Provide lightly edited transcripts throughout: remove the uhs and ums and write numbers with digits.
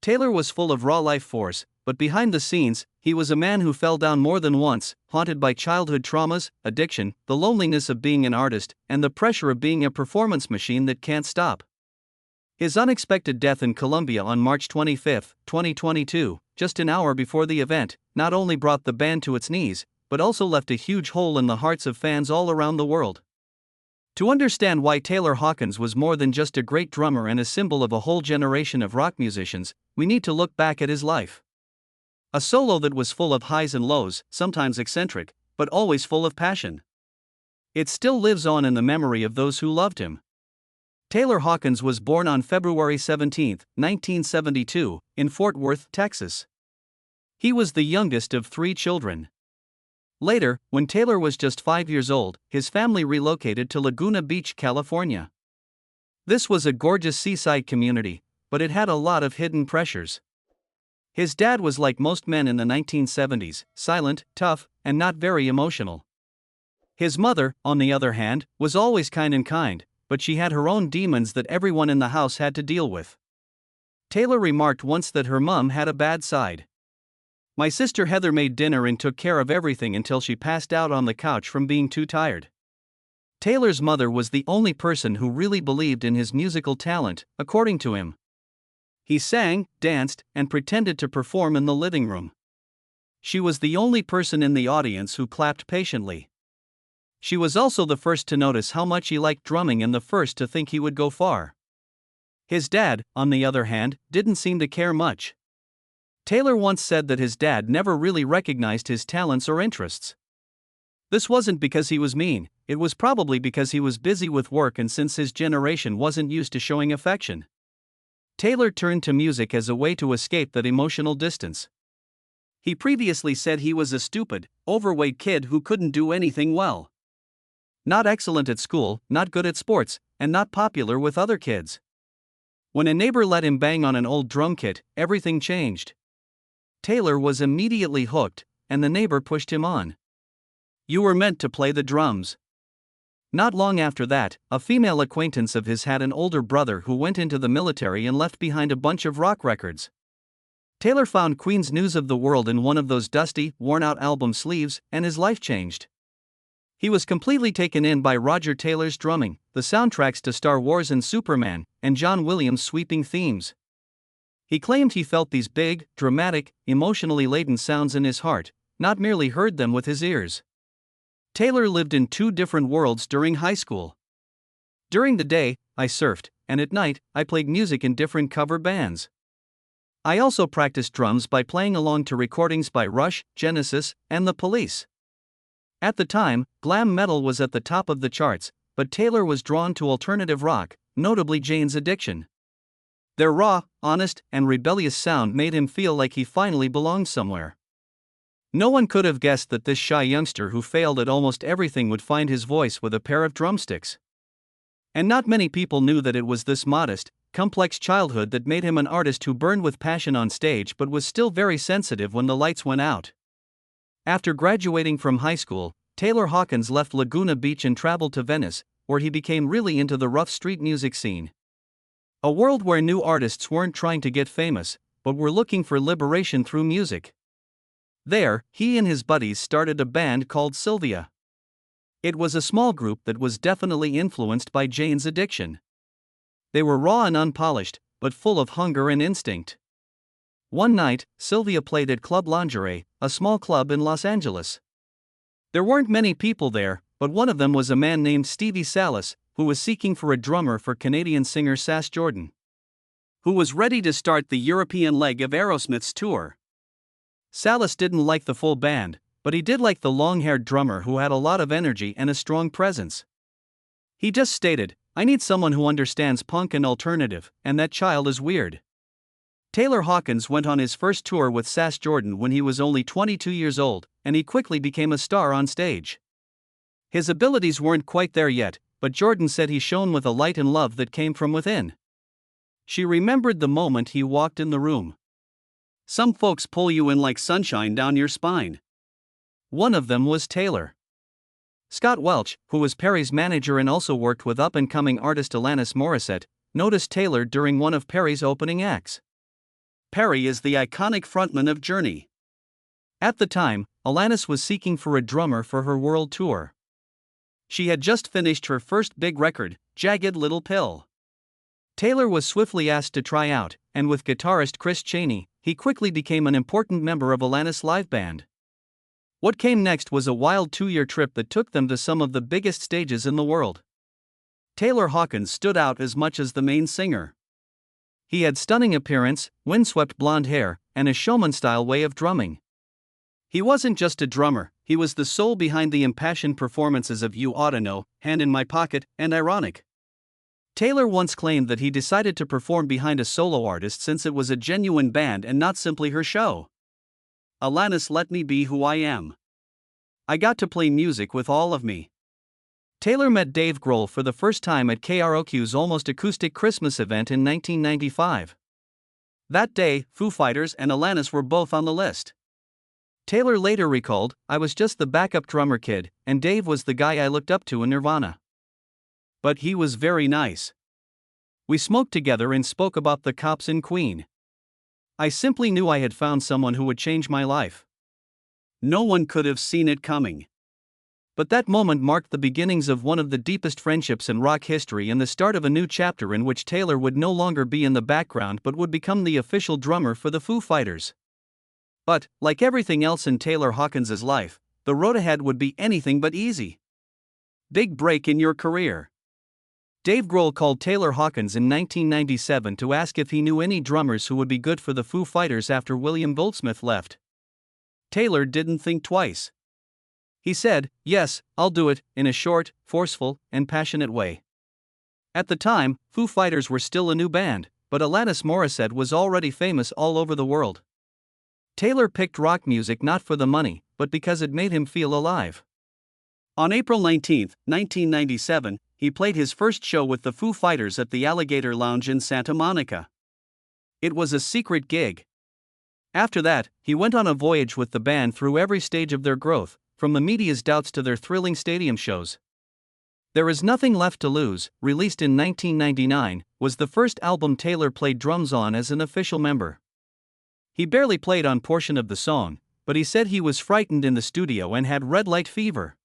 Taylor was full of raw life force, but behind the scenes, he was a man who fell down more than once, haunted by childhood traumas, addiction, the loneliness of being an artist, and the pressure of being a performance machine that can't stop. His unexpected death in Colombia on March 25, 2022, just an hour before the event, not only brought the band to its knees, but also left a huge hole in the hearts of fans all around the world. To understand why Taylor Hawkins was more than just a great drummer and a symbol of a whole generation of rock musicians, we need to look back at his life. A solo that was full of highs and lows, sometimes eccentric, but always full of passion. It still lives on in the memory of those who loved him. Taylor Hawkins was born on February 17, 1972, in Fort Worth, Texas. He was the youngest of 3 children. Later, when Taylor was just 5 years old, his family relocated to Laguna Beach, California. This was a gorgeous seaside community, but it had a lot of hidden pressures. His dad was like most men in the 1970s, silent, tough, and not very emotional. His mother, on the other hand, was always kind, but she had her own demons that everyone in the house had to deal with. Taylor remarked once that her mom had a bad side. "My sister Heather made dinner and took care of everything until she passed out on the couch from being too tired." Taylor's mother was the only person who really believed in his musical talent, according to him. He sang, danced, and pretended to perform in the living room. She was the only person in the audience who clapped patiently. She was also the first to notice how much he liked drumming and the first to think he would go far. His dad, on the other hand, didn't seem to care much. Taylor once said that his dad never really recognized his talents or interests. This wasn't because he was mean, it was probably because he was busy with work, and since his generation wasn't used to showing affection. Taylor turned to music as a way to escape that emotional distance. He previously said he was a stupid, overweight kid who couldn't do anything well. Not excellent at school, not good at sports, and not popular with other kids. When a neighbor let him bang on an old drum kit, everything changed. Taylor was immediately hooked, and the neighbor pushed him on. "You were meant to play the drums." Not long after that, a female acquaintance of his had an older brother who went into the military and left behind a bunch of rock records. Taylor found Queen's News of the World in one of those dusty, worn-out album sleeves, and his life changed. He was completely taken in by Roger Taylor's drumming, the soundtracks to Star Wars and Superman, and John Williams' sweeping themes. He claimed he felt these big, dramatic, emotionally laden sounds in his heart, not merely heard them with his ears. Taylor lived in 2 different worlds during high school. "During the day, I surfed, and at night, I played music in different cover bands. I also practiced drums by playing along to recordings by Rush, Genesis, and The Police. At the time, glam metal was at the top of the charts, but Taylor was drawn to alternative rock, notably Jane's Addiction. Their raw, honest, and rebellious sound made him feel like he finally belonged somewhere. No one could have guessed that this shy youngster who failed at almost everything would find his voice with a pair of drumsticks. And not many people knew that it was this modest, complex childhood that made him an artist who burned with passion on stage but was still very sensitive when the lights went out. After graduating from high school, Taylor Hawkins left Laguna Beach and traveled to Venice, where he became really into the rough street music scene. A world where new artists weren't trying to get famous, but were looking for liberation through music. There, he and his buddies started a band called Sylvia. It was a small group that was definitely influenced by Jane's Addiction. They were raw and unpolished, but full of hunger and instinct. One night, Sylvia played at Club Lingerie, a small club in Los Angeles. There weren't many people there, but one of them was a man named Stevie Salas, who was seeking for a drummer for Canadian singer Sass Jordan, who was ready to start the European leg of Aerosmith's tour. Salas didn't like the full band, but he did like the long-haired drummer who had a lot of energy and a strong presence. He just stated, "I need someone who understands punk and alternative, and that child is weird." Taylor Hawkins went on his first tour with Sass Jordan when he was only 22 years old, and he quickly became a star on stage. His abilities weren't quite there yet, but Jordan said he shone with a light and love that came from within. She remembered the moment he walked in the room. "Some folks pull you in like sunshine down your spine." One of them was Taylor. Scott Welch, who was Perry's manager and also worked with up-and-coming artist Alanis Morissette, noticed Taylor during one of Perry's opening acts. Perry is the iconic frontman of Journey. At the time, Alanis was seeking for a drummer for her world tour. She had just finished her first big record, Jagged Little Pill. Taylor was swiftly asked to try out, and with guitarist Chris Chaney, he quickly became an important member of Alanis' live band. What came next was a wild 2-year trip that took them to some of the biggest stages in the world. Taylor Hawkins stood out as much as the main singer. He had stunning appearance, windswept blonde hair, and a showman-style way of drumming. He wasn't just a drummer, he was the soul behind the impassioned performances of You Oughta Know, Hand in My Pocket, and Ironic. Taylor once claimed that he decided to perform behind a solo artist since it was a genuine band and not simply her show. Alanis let me be who I am. I got to play music with all of me. Taylor met Dave Grohl for the first time at KROQ's Almost Acoustic Christmas event in 1995. That day, Foo Fighters and Alanis were both on the list. Taylor later recalled, "I was just the backup drummer kid, and Dave was the guy I looked up to in Nirvana. But he was very nice. We smoked together and spoke about the cops in Queen. I simply knew I had found someone who would change my life. No one could have seen it coming." But that moment marked the beginnings of one of the deepest friendships in rock history and the start of a new chapter in which Taylor would no longer be in the background but would become the official drummer for the Foo Fighters. But, like everything else in Taylor Hawkins' life, the road ahead would be anything but easy. Big break in your career. Dave Grohl called Taylor Hawkins in 1997 to ask if he knew any drummers who would be good for the Foo Fighters after William Goldsmith left. Taylor didn't think twice. He said, "Yes, I'll do it," in a short, forceful, and passionate way. At the time, Foo Fighters were still a new band, but Alanis Morissette was already famous all over the world. Taylor picked rock music not for the money, but because it made him feel alive. On April 19, 1997, he played his first show with the Foo Fighters at the Alligator Lounge in Santa Monica. It was a secret gig. After that, he went on a voyage with the band through every stage of their growth, from the media's doubts to their thrilling stadium shows. There Is Nothing Left to Lose, released in 1999, was the first album Taylor played drums on as an official member. He barely played on portion of the song, but he said he was frightened in the studio and had red light fever.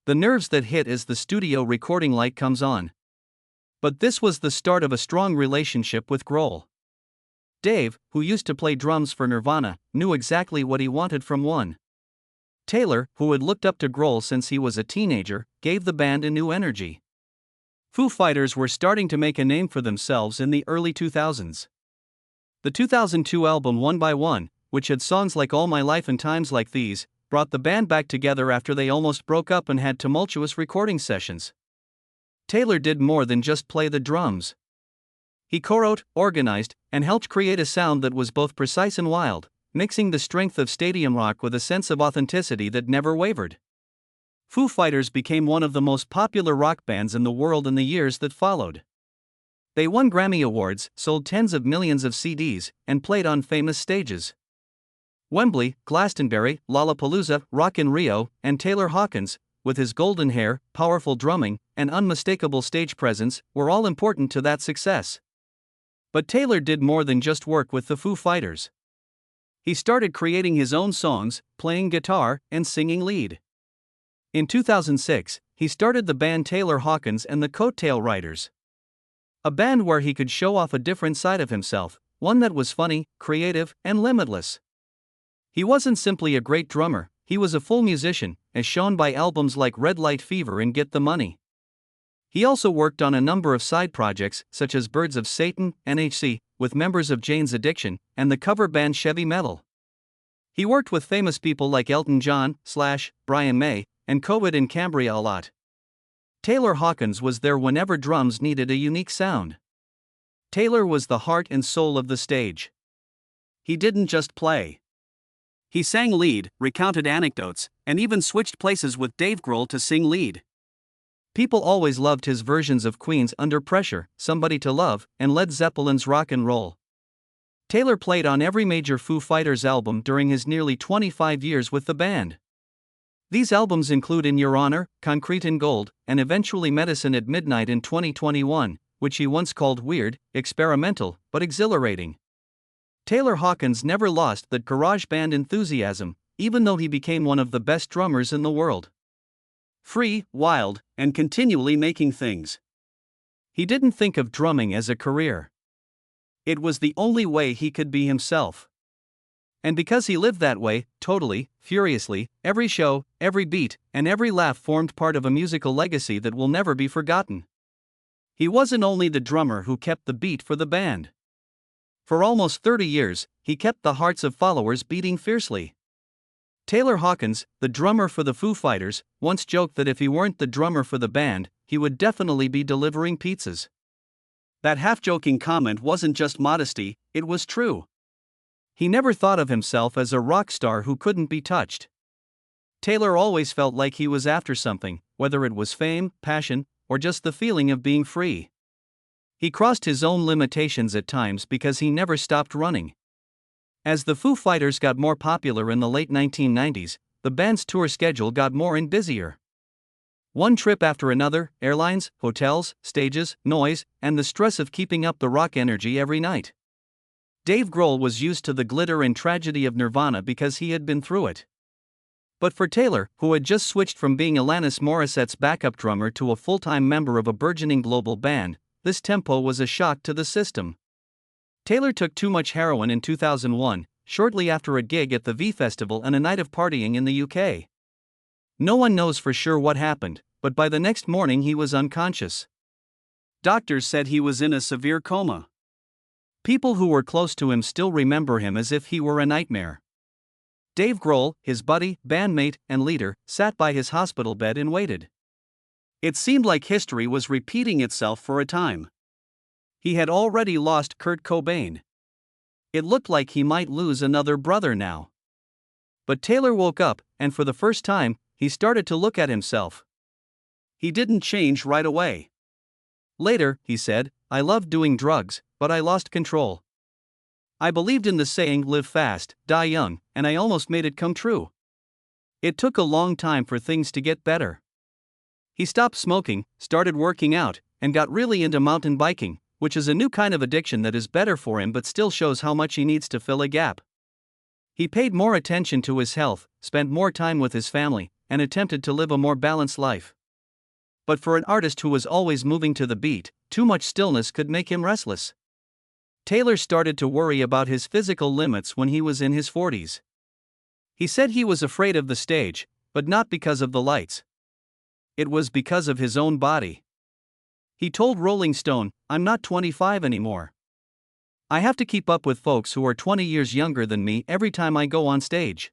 The nerves that hit as the studio recording light comes on. But this was the start of a strong relationship with Grohl. Dave, who used to play drums for Nirvana, knew exactly what he wanted from one. Taylor, who had looked up to Grohl since he was a teenager, gave the band a new energy. Foo Fighters were starting to make a name for themselves in the early 2000s. The 2002 album One by One, which had songs like All My Life and Times Like These, brought the band back together after they almost broke up and had tumultuous recording sessions. Taylor did more than just play the drums. He co-wrote, organized, and helped create a sound that was both precise and wild, mixing the strength of stadium rock with a sense of authenticity that never wavered. Foo Fighters became one of the most popular rock bands in the world in the years that followed. They won Grammy Awards, sold tens of millions of CDs, and played on famous stages. Wembley, Glastonbury, Lollapalooza, Rock in Rio, and Taylor Hawkins, with his golden hair, powerful drumming, and unmistakable stage presence, were all important to that success. But Taylor did more than just work with the Foo Fighters. He started creating his own songs, playing guitar, and singing lead. In 2006, he started the band Taylor Hawkins and the Coattail Riders. A band where he could show off a different side of himself, one that was funny, creative, and limitless. He wasn't simply a great drummer, he was a full musician, as shown by albums like Red Light Fever and Get the Money. He also worked on a number of side projects, such as Birds of Satan, NHC, with members of Jane's Addiction, and the cover band Chevy Metal. He worked with famous people like Elton John, Slash, Brian May, and Coheed and Cambria a lot. Taylor Hawkins was there whenever drums needed a unique sound. Taylor was the heart and soul of the stage. He didn't just play. He sang lead, recounted anecdotes, and even switched places with Dave Grohl to sing lead. People always loved his versions of Queen's Under Pressure, Somebody to Love, and Led Zeppelin's Rock and Roll. Taylor played on every major Foo Fighters album during his nearly 25 years with the band. These albums include In Your Honor, Concrete and Gold, and eventually Medicine at Midnight in 2021, which he once called weird, experimental, but exhilarating. Taylor Hawkins never lost that garage band enthusiasm, even though he became one of the best drummers in the world. Free, wild, and continually making things. He didn't think of drumming as a career. It was the only way he could be himself. And because he lived that way, totally, furiously, every show, every beat, and every laugh formed part of a musical legacy that will never be forgotten. He wasn't only the drummer who kept the beat for the band. For almost 30 years, he kept the hearts of followers beating fiercely. Taylor Hawkins, the drummer for the Foo Fighters, once joked that if he weren't the drummer for the band, he would definitely be delivering pizzas. That half-joking comment wasn't just modesty, it was true. He never thought of himself as a rock star who couldn't be touched. Taylor always felt like he was after something, whether it was fame, passion, or just the feeling of being free. He crossed his own limitations at times because he never stopped running. As the Foo Fighters got more popular in the late 1990s, the band's tour schedule got more and busier. One trip after another, airlines, hotels, stages, noise, and the stress of keeping up the rock energy every night. Dave Grohl was used to the glitter and tragedy of Nirvana because he had been through it. But for Taylor, who had just switched from being Alanis Morissette's backup drummer to a full-time member of a burgeoning global band, this tempo was a shock to the system. Taylor took too much heroin in 2001, shortly after a gig at the V Festival and a night of partying in the UK. No one knows for sure what happened, but by the next morning he was unconscious. Doctors said he was in a severe coma. People who were close to him still remember him as if he were a nightmare. Dave Grohl, his buddy, bandmate, and leader, sat by his hospital bed and waited. It seemed like history was repeating itself for a time. He had already lost Kurt Cobain. It looked like he might lose another brother now. But Taylor woke up, and for the first time, he started to look at himself. He didn't change right away. Later, he said, "I loved doing drugs, but I lost control. I believed in the saying, live fast, die young, and I almost made it come true. It took a long time for things to get better." He stopped smoking, started working out, and got really into mountain biking, which is a new kind of addiction that is better for him but still shows how much he needs to fill a gap. He paid more attention to his health, spent more time with his family, and attempted to live a more balanced life. But for an artist who was always moving to the beat, too much stillness could make him restless. Taylor started to worry about his physical limits when he was in his 40s. He said he was afraid of the stage, but not because of the lights. It was because of his own body. He told Rolling Stone, "I'm not 25 anymore. I have to keep up with folks who are 20 years younger than me every time I go on stage.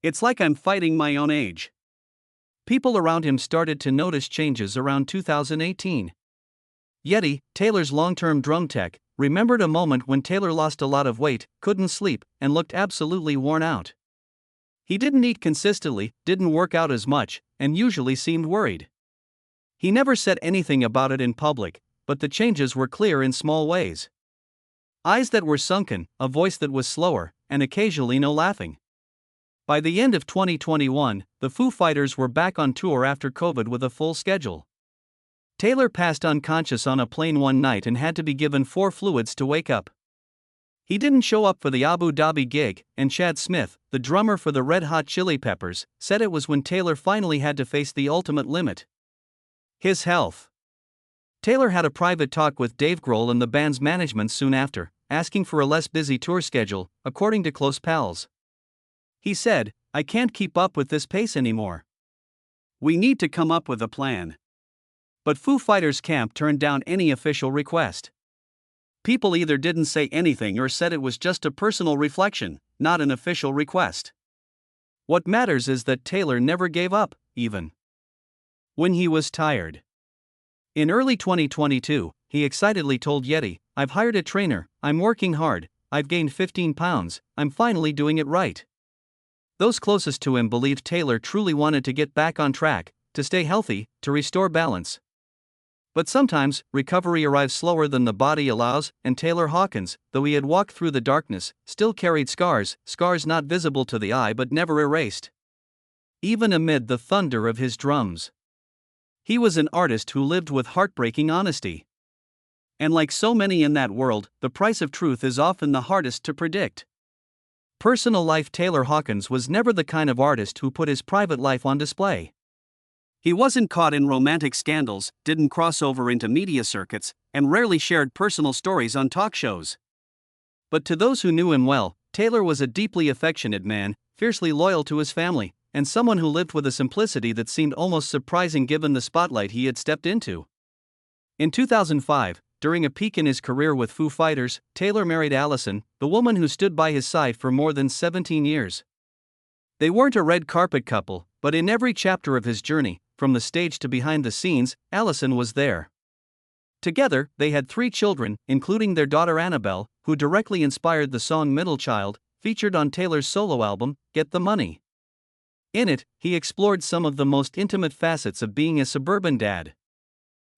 It's like I'm fighting my own age." People around him started to notice changes around 2018. Yeti, Taylor's long-term drum tech, remembered a moment when Taylor lost a lot of weight, couldn't sleep, and looked absolutely worn out. He didn't eat consistently, didn't work out as much, and usually seemed worried. He never said anything about it in public, but the changes were clear in small ways. Eyes that were sunken, a voice that was slower, and occasionally no laughing. By the end of 2021, the Foo Fighters were back on tour after COVID with a full schedule. Taylor passed unconscious on a plane one night and had to be given 4 fluids to wake up. He didn't show up for the Abu Dhabi gig, and Chad Smith, the drummer for the Red Hot Chili Peppers, said it was when Taylor finally had to face the ultimate limit: his health. Taylor had a private talk with Dave Grohl and the band's management soon after, asking for a less busy tour schedule, according to close pals. He said, "I can't keep up with this pace anymore. We need to come up with a plan." But Foo Fighters camp turned down any official request. People either didn't say anything or said it was just a personal reflection, not an official request. What matters is that Taylor never gave up, even when he was tired. In early 2022, he excitedly told Yeti, "I've hired a trainer, I'm working hard, I've gained 15 pounds, I'm finally doing it right." Those closest to him believed Taylor truly wanted to get back on track, to stay healthy, to restore balance. But sometimes, recovery arrives slower than the body allows, and Taylor Hawkins, though he had walked through the darkness, still carried scars not visible to the eye but never erased. Even amid the thunder of his drums. He was an artist who lived with heartbreaking honesty. And like so many in that world, the price of truth is often the hardest to predict. Personal life. Taylor Hawkins was never the kind of artist who put his private life on display. He wasn't caught in romantic scandals, didn't cross over into media circuits, and rarely shared personal stories on talk shows. But to those who knew him well, Taylor was a deeply affectionate man, fiercely loyal to his family, and someone who lived with a simplicity that seemed almost surprising given the spotlight he had stepped into. In 2005, during a peak in his career with Foo Fighters, Taylor married Allison, the woman who stood by his side for more than 17 years. They weren't a red carpet couple, but in every chapter of his journey, from the stage to behind the scenes, Allison was there. Together, they had 3 children, including their daughter Annabelle, who directly inspired the song Middle Child, featured on Taylor's solo album, Get the Money. In it, he explored some of the most intimate facets of being a suburban dad.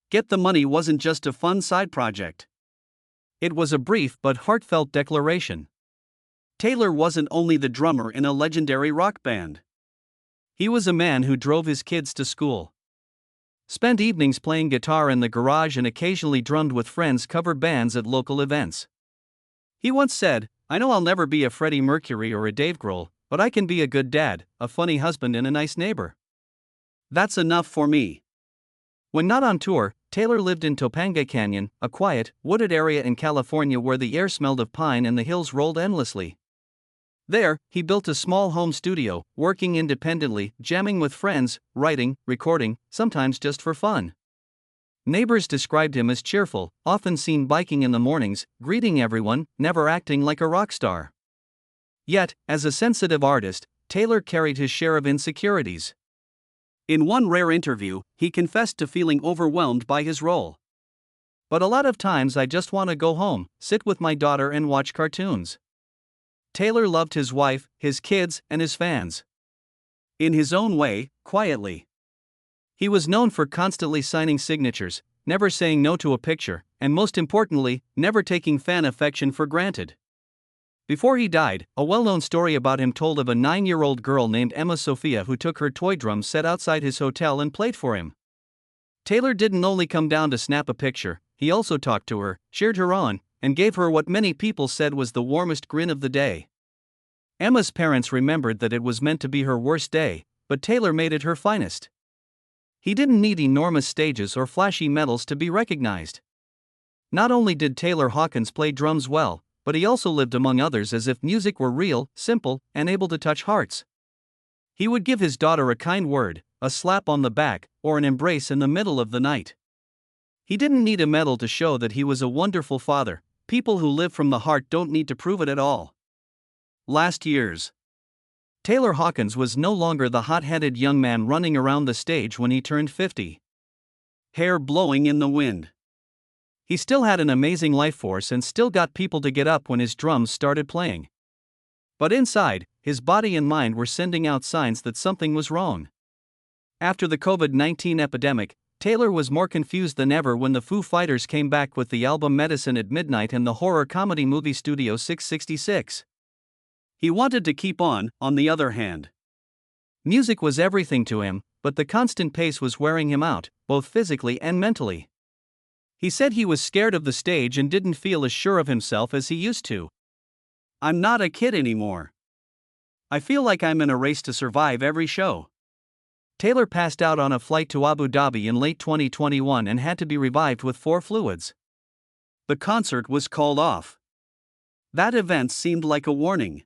Get the Money wasn't just a fun side project. It was a brief but heartfelt declaration. Taylor wasn't only the drummer in a legendary rock band. He was a man who drove his kids to school, spent evenings playing guitar in the garage, and occasionally drummed with friends' cover bands at local events. He once said, "I know I'll never be a Freddie Mercury or a Dave Grohl, but I can be a good dad, a funny husband, and a nice neighbor. That's enough for me." When not on tour, Taylor lived in Topanga Canyon, a quiet, wooded area in California where the air smelled of pine and the hills rolled endlessly. There, he built a small home studio, working independently, jamming with friends, writing, recording, sometimes just for fun. Neighbors described him as cheerful, often seen biking in the mornings, greeting everyone, never acting like a rock star. Yet, as a sensitive artist, Taylor carried his share of insecurities. In one rare interview, he confessed to feeling overwhelmed by his role. "But a lot of times I just want to go home, sit with my daughter and watch cartoons." Taylor loved his wife, his kids, and his fans. In his own way, quietly. He was known for constantly signing signatures, never saying no to a picture, and most importantly, never taking fan affection for granted. Before he died, a well-known story about him told of a 9-year-old girl named Emma Sophia who took her toy drum set outside his hotel and played for him. Taylor didn't only come down to snap a picture, he also talked to her, cheered her on, and gave her what many people said was the warmest grin of the day. Emma's parents remembered that it was meant to be her worst day, but Taylor made it her finest. He didn't need enormous stages or flashy medals to be recognized. Not only did Taylor Hawkins play drums well, but he also lived among others as if music were real, simple, and able to touch hearts. He would give his daughter a kind word, a slap on the back, or an embrace in the middle of the night. He didn't need a medal to show that he was a wonderful father. People who live from the heart don't need to prove it at all. Last years. Taylor Hawkins was no longer the hot-headed young man running around the stage when he turned 50. Hair blowing in the wind. He still had an amazing life force and still got people to get up when his drums started playing. But inside, his body and mind were sending out signs that something was wrong. After the COVID-19 epidemic, Taylor was more confused than ever when the Foo Fighters came back with the album Medicine at Midnight and the horror comedy movie Studio 666. He wanted to keep on the other hand. Music was everything to him, but the constant pace was wearing him out, both physically and mentally. He said he was scared of the stage and didn't feel as sure of himself as he used to. "I'm not a kid anymore. I feel like I'm in a race to survive every show." Taylor passed out on a flight to Abu Dhabi in late 2021 and had to be revived with 4 fluids. The concert was called off. That event seemed like a warning.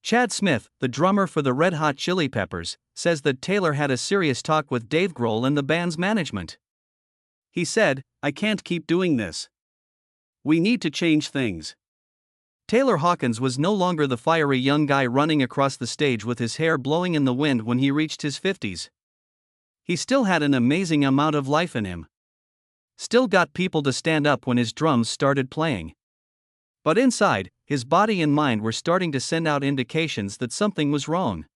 Chad Smith, the drummer for the Red Hot Chili Peppers, says that Taylor had a serious talk with Dave Grohl and the band's management. He said, "I can't keep doing this. We need to change things." Taylor Hawkins was no longer the fiery young guy running across the stage with his hair blowing in the wind when he reached his 50s. He still had an amazing amount of life in him. Still got people to stand up when his drums started playing. But inside, his body and mind were starting to send out indications that something was wrong.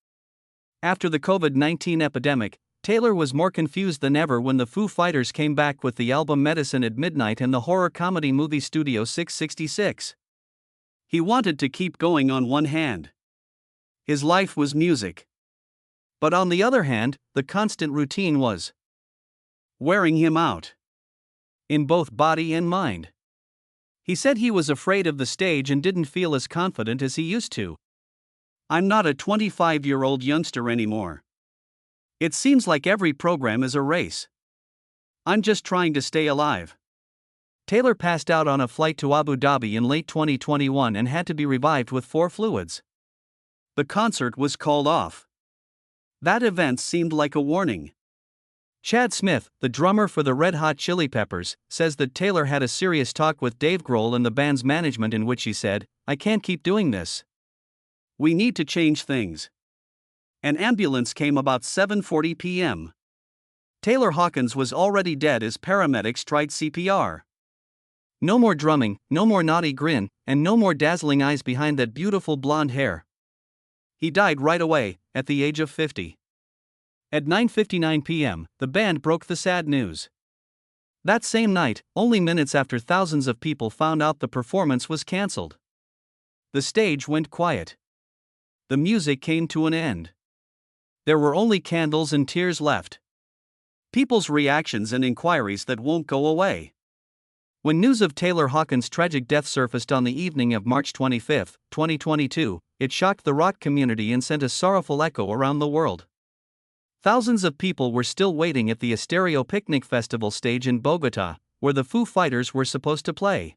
After the COVID-19 epidemic, Taylor was more confused than ever when the Foo Fighters came back with the album Medicine at Midnight and the horror comedy movie Studio 666. He wanted to keep going on one hand. His life was music. But on the other hand, the constant routine was wearing him out. in both body and mind. He said he was afraid of the stage and didn't feel as confident as he used to. "I'm not a 25-year-old youngster anymore. It seems like every program is a race. I'm just trying to stay alive." Taylor passed out on a flight to Abu Dhabi in late 2021 and had to be revived with 4 fluids. The concert was called off. That event seemed like a warning. Chad Smith, the drummer for the Red Hot Chili Peppers, says that Taylor had a serious talk with Dave Grohl and the band's management in which he said, "I can't keep doing this. We need to change things." An ambulance came about 7:40 p.m. Taylor Hawkins was already dead as paramedics tried CPR. No more drumming, no more naughty grin, and no more dazzling eyes behind that beautiful blonde hair. He died right away, at the age of 50. At 9:59 p.m., the band broke the sad news. That same night, only minutes after thousands of people found out the performance was cancelled. The stage went quiet. The music came to an end. There were only candles and tears left. People's reactions and inquiries that won't go away. When news of Taylor Hawkins' tragic death surfaced on the evening of March 25, 2022, it shocked the rock community and sent a sorrowful echo around the world. Thousands of people were still waiting at the Estéreo Picnic Festival stage in Bogotá, where the Foo Fighters were supposed to play.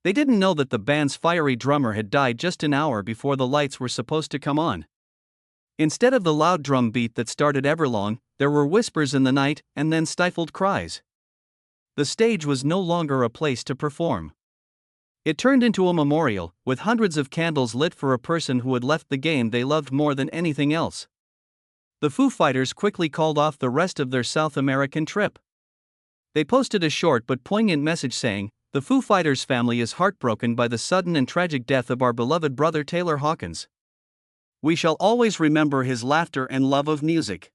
They didn't know that the band's fiery drummer had died just an hour before the lights were supposed to come on. Instead of the loud drum beat that started Everlong, there were whispers in the night and then stifled cries. The stage was no longer a place to perform. It turned into a memorial, with hundreds of candles lit for a person who had left the game they loved more than anything else. The Foo Fighters quickly called off the rest of their South American trip. They posted a short but poignant message saying, "The Foo Fighters family is heartbroken by the sudden and tragic death of our beloved brother Taylor Hawkins. We shall always remember his laughter and love of music."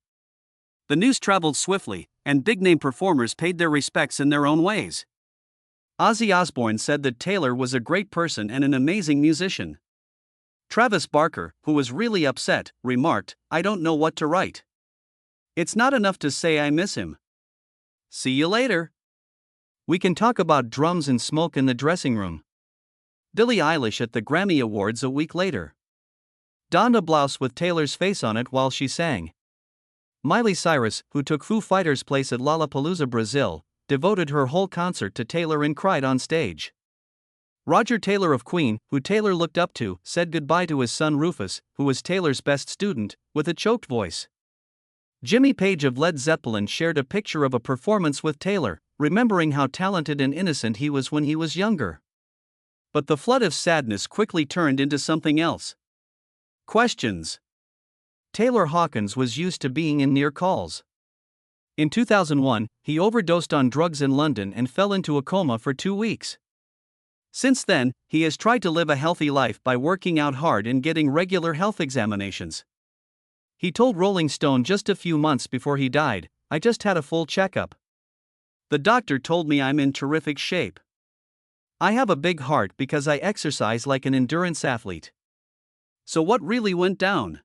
The news traveled swiftly, and big-name performers paid their respects in their own ways. Ozzy Osbourne said that Taylor was a great person and an amazing musician. Travis Barker, who was really upset, remarked, "I don't know what to write. It's not enough to say I miss him. See you later. We can talk about drums and smoke in the dressing room." Billie Eilish at the Grammy Awards a week later donned a blouse with Taylor's face on it while she sang. Miley Cyrus, who took Foo Fighters' place at Lollapalooza, Brazil, devoted her whole concert to Taylor and cried on stage. Roger Taylor of Queen, who Taylor looked up to, said goodbye to his son Rufus, who was Taylor's best student, with a choked voice. Jimmy Page of Led Zeppelin shared a picture of a performance with Taylor, remembering how talented and innocent he was when he was younger. But the flood of sadness quickly turned into something else. Questions. Taylor Hawkins was used to being in near calls. In 2001, he overdosed on drugs in London and fell into a coma for 2 weeks. Since then, he has tried to live a healthy life by working out hard and getting regular health examinations. He told Rolling Stone just a few months before he died, "I just had a full checkup. The doctor told me I'm in terrific shape. I have a big heart because I exercise like an endurance athlete." So what really went down?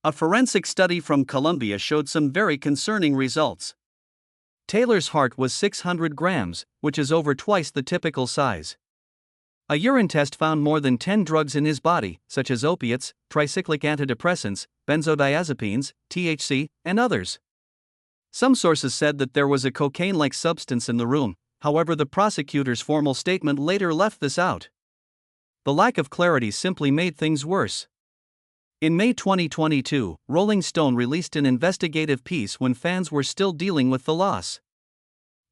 A forensic study from Colombia showed some very concerning results. Taylor's heart was 600 grams, which is over twice the typical size. A urine test found more than 10 drugs in his body, such as opiates, tricyclic antidepressants, benzodiazepines, THC, and others. Some sources said that there was a cocaine-like substance in the room, however the prosecutor's formal statement later left this out. The lack of clarity simply made things worse. In May 2022, Rolling Stone released an investigative piece when fans were still dealing with the loss.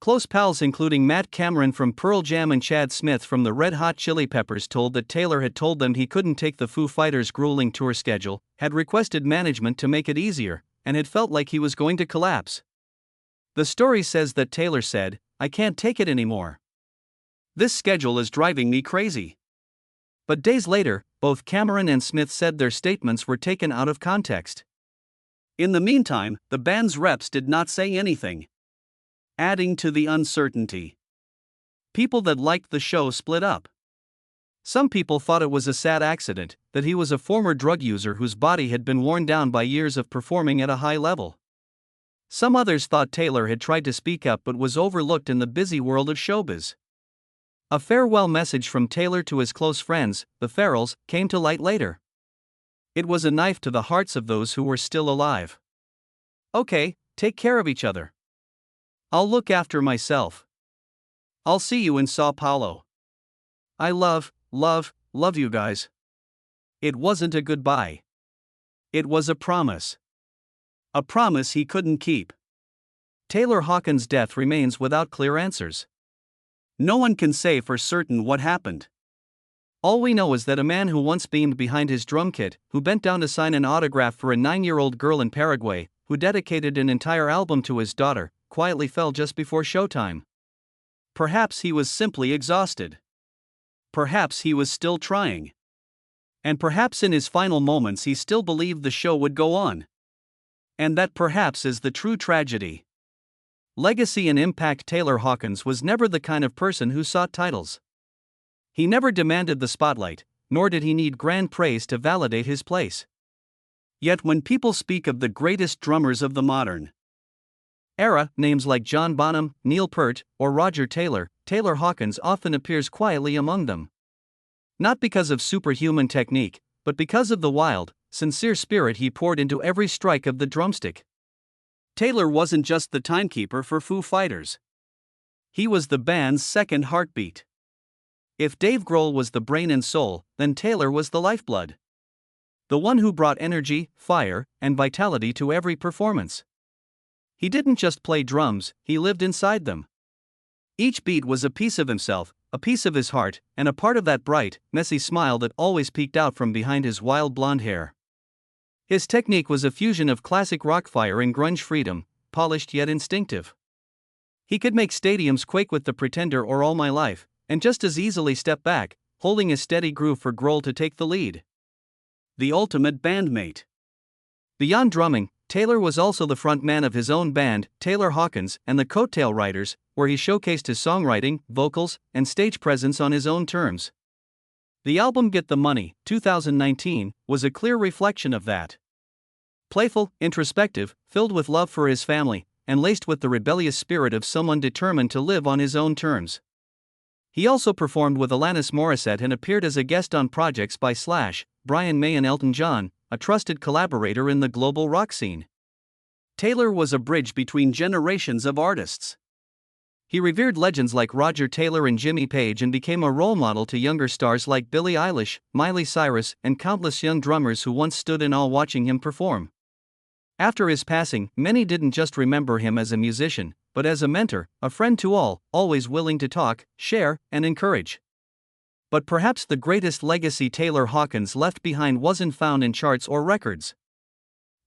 Close pals including Matt Cameron from Pearl Jam and Chad Smith from the Red Hot Chili Peppers told that Taylor had told them he couldn't take the Foo Fighters' grueling tour schedule, had requested management to make it easier, and had felt like he was going to collapse. The story says that Taylor said, "I can't take it anymore. This schedule is driving me crazy." But days later, both Cameron and Smith said their statements were taken out of context. In the meantime, the band's reps did not say anything, adding to the uncertainty. People that liked the show split up. Some people thought it was a sad accident, that he was a former drug user whose body had been worn down by years of performing at a high level. Some others thought Taylor had tried to speak up but was overlooked in the busy world of showbiz. A farewell message from Taylor to his close friends, the Farrells, came to light later. It was a knife to the hearts of those who were still alive. "Okay, take care of each other. I'll look after myself. I'll see you in Sao Paulo. I love you guys." It wasn't a goodbye. It was a promise. A promise he couldn't keep. Taylor Hawkins' death remains without clear answers. No one can say for certain what happened. All we know is that a man who once beamed behind his drum kit, who bent down to sign an autograph for a 9-year-old girl in Paraguay, who dedicated an entire album to his daughter, quietly fell just before showtime. Perhaps he was simply exhausted. Perhaps he was still trying. And perhaps in his final moments he still believed the show would go on. And that perhaps is the true tragedy. Legacy and impact. Taylor Hawkins was never the kind of person who sought titles. He never demanded the spotlight, nor did he need grand praise to validate his place. Yet when people speak of the greatest drummers of the modern era, names like John Bonham, Neil Peart, or Roger Taylor, Taylor Hawkins often appears quietly among them. Not because of superhuman technique, but because of the wild, sincere spirit he poured into every strike of the drumstick. Taylor wasn't just the timekeeper for Foo Fighters. He was the band's second heartbeat. If Dave Grohl was the brain and soul, then Taylor was the lifeblood. The one who brought energy, fire, and vitality to every performance. He didn't just play drums, he lived inside them. Each beat was a piece of himself, a piece of his heart, and a part of that bright, messy smile that always peeked out from behind his wild blonde hair. His technique was a fusion of classic rock fire and grunge freedom, polished yet instinctive. He could make stadiums quake with The Pretender or All My Life, and just as easily step back, holding a steady groove for Grohl to take the lead. The ultimate bandmate. Beyond drumming, Taylor was also the front man of his own band, Taylor Hawkins and the Coattail Riders, where he showcased his songwriting, vocals, and stage presence on his own terms. The album Get the Money, 2019, was a clear reflection of that. Playful, introspective, filled with love for his family, and laced with the rebellious spirit of someone determined to live on his own terms. He also performed with Alanis Morissette and appeared as a guest on projects by Slash, Brian May and Elton John, a trusted collaborator in the global rock scene. Taylor was a bridge between generations of artists. He revered legends like Roger Taylor and Jimmy Page and became a role model to younger stars like Billie Eilish, Miley Cyrus, and countless young drummers who once stood in awe watching him perform. After his passing, many didn't just remember him as a musician, but as a mentor, a friend to all, always willing to talk, share, and encourage. But perhaps the greatest legacy Taylor Hawkins left behind wasn't found in charts or records.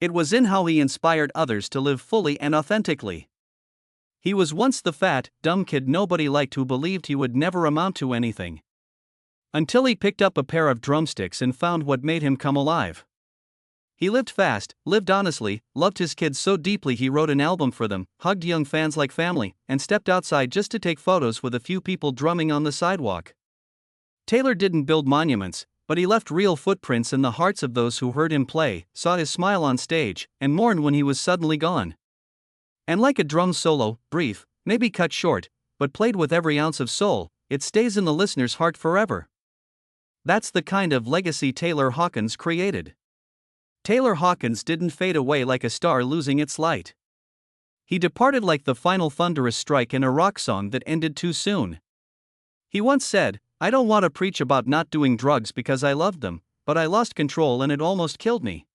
It was in how he inspired others to live fully and authentically. He was once the fat, dumb kid nobody liked who believed he would never amount to anything. Until he picked up a pair of drumsticks and found what made him come alive. He lived fast, lived honestly, loved his kids so deeply he wrote an album for them, hugged young fans like family, and stepped outside just to take photos with a few people drumming on the sidewalk. Taylor didn't build monuments, but he left real footprints in the hearts of those who heard him play, saw his smile on stage, and mourned when he was suddenly gone. And like a drum solo, brief, maybe cut short, but played with every ounce of soul, it stays in the listener's heart forever. That's the kind of legacy Taylor Hawkins created. Taylor Hawkins didn't fade away like a star losing its light. He departed like the final thunderous strike in a rock song that ended too soon. He once said, "I don't want to preach about not doing drugs because I loved them, but I lost control and it almost killed me."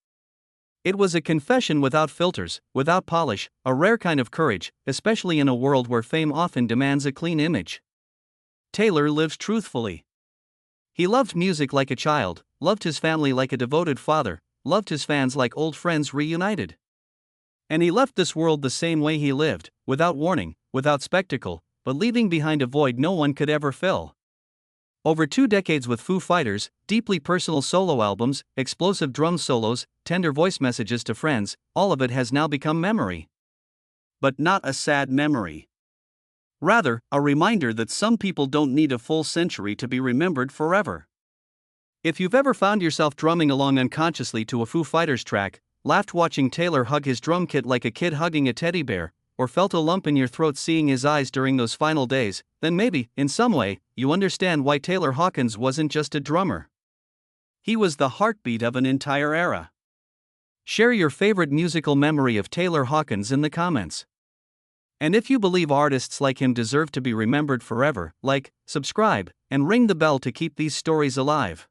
It was a confession without filters, without polish, a rare kind of courage, especially in a world where fame often demands a clean image. Taylor lives truthfully. He loved music like a child, loved his family like a devoted father, loved his fans like old friends reunited. And he left this world the same way he lived, without warning, without spectacle, but leaving behind a void no one could ever fill. Over 2 decades with Foo Fighters, deeply personal solo albums, explosive drum solos, tender voice messages to friends, all of it has now become memory. But not a sad memory. Rather, a reminder that some people don't need a full century to be remembered forever. If you've ever found yourself drumming along unconsciously to a Foo Fighters track, laughed watching Taylor hug his drum kit like a kid hugging a teddy bear, or felt a lump in your throat seeing his eyes during those final days, then maybe, in some way, you understand why Taylor Hawkins wasn't just a drummer. He was the heartbeat of an entire era. Share your favorite musical memory of Taylor Hawkins in the comments. And if you believe artists like him deserve to be remembered forever, like, subscribe, and ring the bell to keep these stories alive.